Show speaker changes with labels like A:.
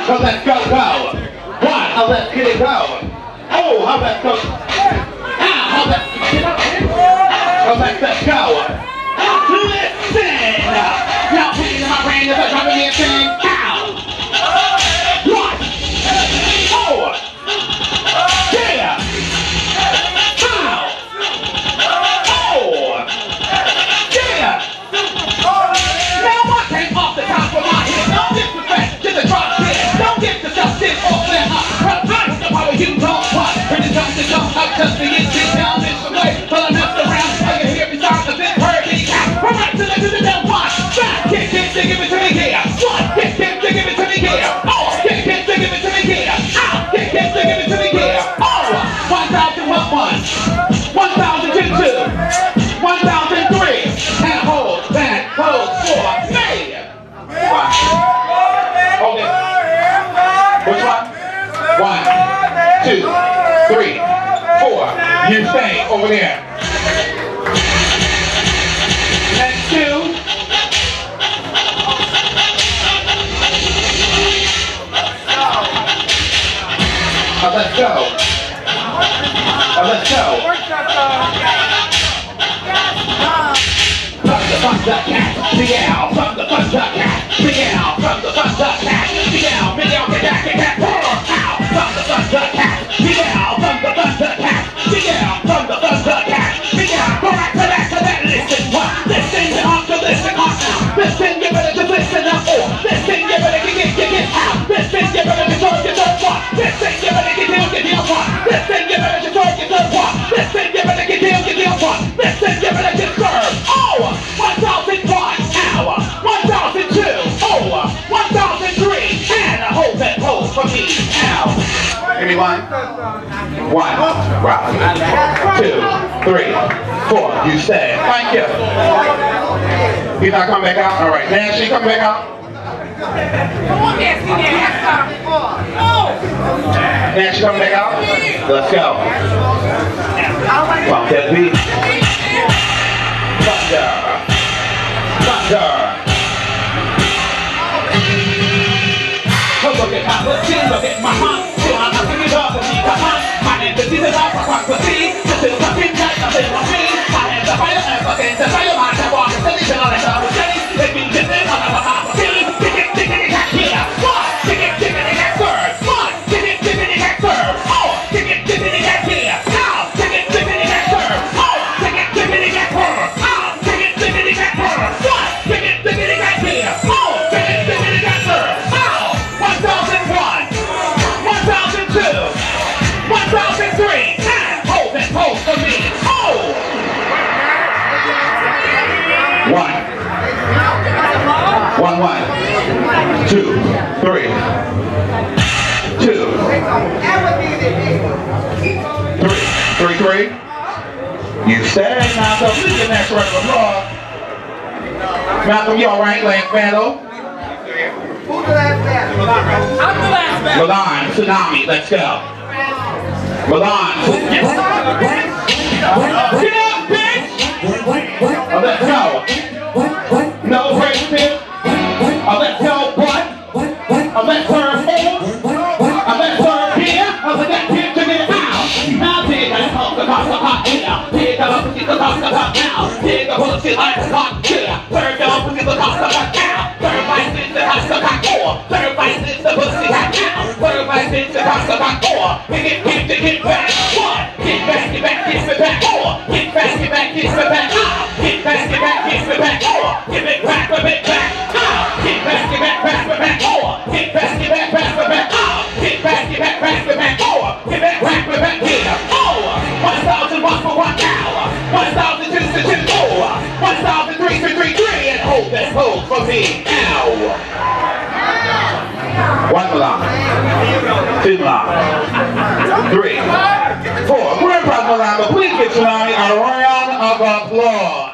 A: So let's go. One, let's get it going. Oh, how let's go. How let's get it up. So let's go. Listen. Now put it in my brain as I drop it in thing. Ow. One. Oh. Yeah. Ow. Oh. Yeah. Now I came off the top of my head. Don't disrespect to the drop kid. Don't get disgusted or let up. Cause I have the power you don't want. When it comes to come up, just me and sit down this way. Till I messed around, while you hear me start to sit hurricane cap. From right to the down one. Back, kick, they give it to me here. One, kick, they give it to me here. Oh, kick, they give it to me here. Ow, kick, they give it to me here. Oh, 1,001, 1,002, 1,003, and hold that pose for me. One. Hold it. Which one? 1, 2, 3, 4. You stay over there. Next two. Let's go. Let's go. From the thunder cat, meow. From the thunder cat, meow. From the thunder cat, meow. Meow, get back, get back. Ow. From the thunder cat, meow. From the thunder cat, meow. From the thunder cat, meow. Go back to that. Listen, what? Listen, you have to listen up now. Listen, you better just listen up. Oh, listen, you better get out. Listen, you better just talk yourself what? Listen, you better get down what? Listen, you better just talk yourself what? Listen, you better get down what? Listen, you better just serve. Oh, 1,001, hour, 1,002, oh, 1,003, and a hold that pose for me, now. Give me one. One, rock. 2, 3, 4. You said. Thank you. He's not coming back out? All right. Nancy, come back out. Nancy, come back out. Let's go. Pump that beat. Thunder. Thunder. Look at my pussy, look at my hunt. I'm not giving up with me, come on. My name is Jesus, I'm a pussy. This is fucking tight, nothing on me. I am the fire, and fucking the fire. My time walk is silly, till I let go. If you get it, I'm a pussy. Ticket, cat here. One, ticket, cat serve. One, ticket, cat serve. Oh, ticket, cat here. Now, ticket, cat serve. Oh, ticket, cat serve. Oh, ticket, cat serve. One, ticket, cat here. Oh, ticket, cat serve. Oh, 1,001, 1,002, 1,003, and hold that pose for me. Oh! 1, 2, 3, 2, 3. You stay. Now, so please get next round of applause. Malcolm, you all right, last battle?
B: Who's the last battle? I'm the last battle.
A: Milan, Tsunami, let's go. Milan, get up, bitch! Let's go. No break, bitch. Let's go, what? Let's serve here. Let's serve here. Let's get here to get out. Now take a talk about the hot here. Take a look at the talk about now. Take a look at the talk here. Serve the look at the talk about now. Serve my sister, the talk about more. Serve my sister, pussy hat now. Serve my sister, talk about more. Get back. One. Get back. More. Get back. Get me back. Get back. Give it back. Get it back. Get back. Get back. Get it back. Get back. Get back. Get back. Get back. Get back. Get back here. Oh, 1,001 for 1 hour. 1,002 to 2 more. 1,003 to 3, and hold that pose for me now. 1 Milan, 2 Milan, 3, 4. We're in Milan, but please get Tsunami a round of applause.